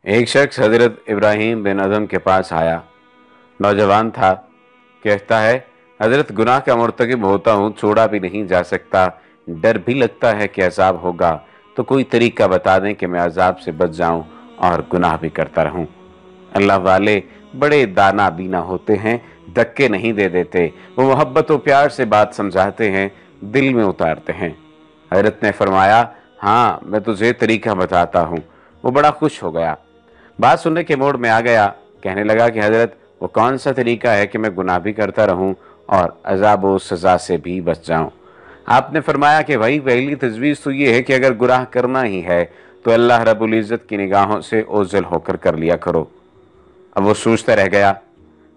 एक शख्स हजरत इब्राहीम बिन अज़म के पास आया। नौजवान था। कहता है, हजरत गुनाह का मुर्तकिब होता हूँ, छोड़ा भी नहीं जा सकता, डर भी लगता है कि अजाब होगा, तो कोई तरीका बता दें कि मैं अजाब से बच जाऊं और गुनाह भी करता रहूं। अल्लाह वाले बड़े दाना बीना होते हैं, धक्के नहीं दे देते। वो मोहब्बत और प्यार से बात समझाते हैं, दिल में उतारते हैं। हजरत ने फरमाया, हाँ मैं तुझे तरीका बताता हूँ। वो बड़ा खुश हो गया, बात सुनने के मूड में आ गया। कहने लगा कि हजरत, वो कौन सा तरीका है कि मैं गुनाह भी करता रहूं और अजाब व सजा से भी बच जाऊं। आपने फरमाया कि भाई, पहली तजवीज़ तो ये है कि अगर गुनाह करना ही है तो अल्लाह रब्बुल इज़्ज़त की निगाहों से ओझल होकर कर लिया करो। अब वो सोचता रह गया,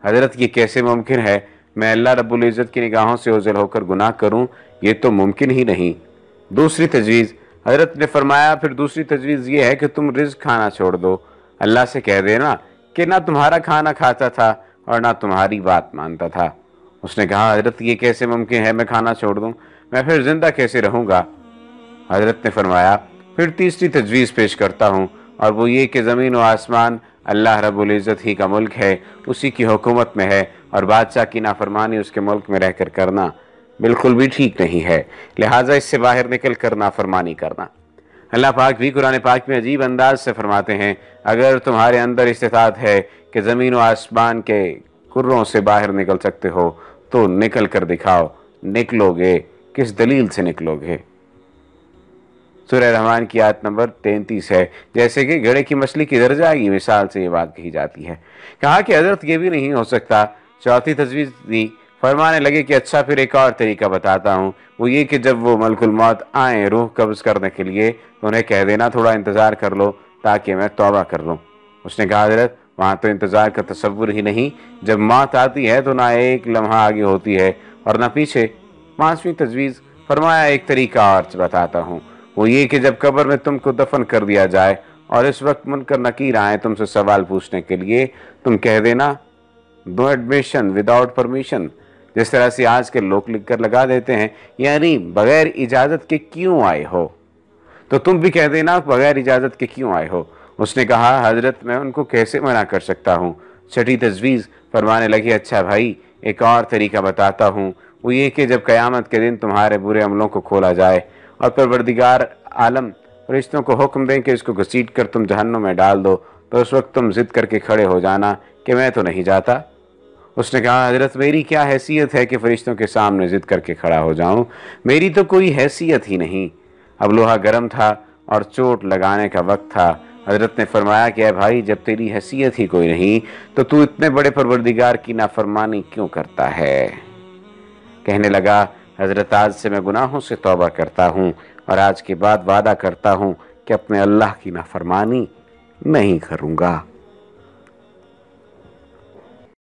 हजरत ये कैसे मुमकिन है, मैं अल्लाह रब्बुल इज़्ज़त की निगाहों से ओझल होकर गुनाह करूं, ये तो मुमकिन ही नहीं। दूसरी तजवीज़, हजरत ने फरमाया, फिर दूसरी तजवीज़ ये है कि तुम रिज़्क खाना छोड़ दो। अल्लाह से कह देना कि ना तुम्हारा खाना खाता था और ना तुम्हारी बात मानता था। उसने कहा, हजरत ये कैसे मुमकिन है, मैं खाना छोड़ दूं, मैं फिर जिंदा कैसे रहूंगा। हजरत ने फरमाया, फिर तीसरी तजवीज़ पेश करता हूँ, और वो ये कि ज़मीन व आसमान अल्लाह रब्बुल इज़्ज़त ही का मुल्क है, उसी की हुकूमत में है, और बादशाह की नाफरमानी उसके मुल्क में रहकर करना बिल्कुल भी ठीक नहीं है, लिहाजा इससे बाहर निकल कर नाफरमानी करना। अल्लाह पाक भी कुरान पाक में अजीब अंदाज से फरमाते हैं, अगर तुम्हारे अंदर इस्तिताअत है कि ज़मीन व आसमान के कुर्रों से बाहर निकल सकते हो तो निकल कर दिखाओ। निकलोगे, किस दलील से निकलोगे। सूरह रहमान की आयत नंबर 33 है। जैसे कि घड़े की मछली किधर जाएगी, मिसाल से ये बात कही जाती है। कहा कि हजरत ये भी नहीं हो सकता। चौथी तजवीज़ दी, फरमाने लगे कि अच्छा फिर एक और तरीका बताता हूँ, वो ये कि जब वो मलकुल मौत आए रूह कब्ज़ करने के लिए तो उन्हें कह देना थोड़ा इंतज़ार कर लो ताकि मैं तौबा कर लूँ। उसने कहा, हजरत वहाँ तो इंतज़ार का तसव्वुर ही नहीं, जब मौत आती है तो ना एक लम्हा आगे होती है और ना पीछे। पांचवी तजवीज़, फरमाया एक तरीका और बताता हूँ, वो ये कि जब कब्र में तुमको दफन कर दिया जाए और इस वक्त मुनकर नकीर आए तुमसे सवाल पूछने के लिए, तुम कह देना नो एडमिशन विदाउट परमिशन। जिस तरह से आज के लोग लिख कर लगा देते हैं, यानी बगैर इजाज़त के क्यों आए हो, तो तुम भी कह देना बगैर इजाज़त के क्यों आए हो। उसने कहा, हजरत मैं उनको कैसे मना कर सकता हूँ। छठी तजवीज़, फरमाने लगे, अच्छा भाई एक और तरीका बताता हूँ, वो ये कि जब क़यामत के दिन तुम्हारे बुरे अमलों को खोला जाए और परवरदिगार आलम फरिश्तों को हुक्म दें कि इसको घसीट कर तुम जहन्नुम में डाल दो, तो उस वक्त तुम जिद करके खड़े हो जाना कि मैं तो नहीं जाता। उसने कहा, हजरत मेरी क्या हैसियत है कि फरिश्तों के सामने जिद करके खड़ा हो जाऊं, मेरी तो कोई हैसियत ही नहीं। अब लोहा गर्म था और चोट लगाने का वक्त था। हजरत ने फरमाया कि भाई, जब तेरी हैसियत ही कोई नहीं तो तू इतने बड़े परवरदिगार की नाफरमानी क्यों करता है। कहने लगा, हजरत आज से मैं गुनाहों से तौबा करता हूँ और आज के बाद वादा करता हूँ कि अपने अल्लाह की नाफरमानी नहीं करूँगा।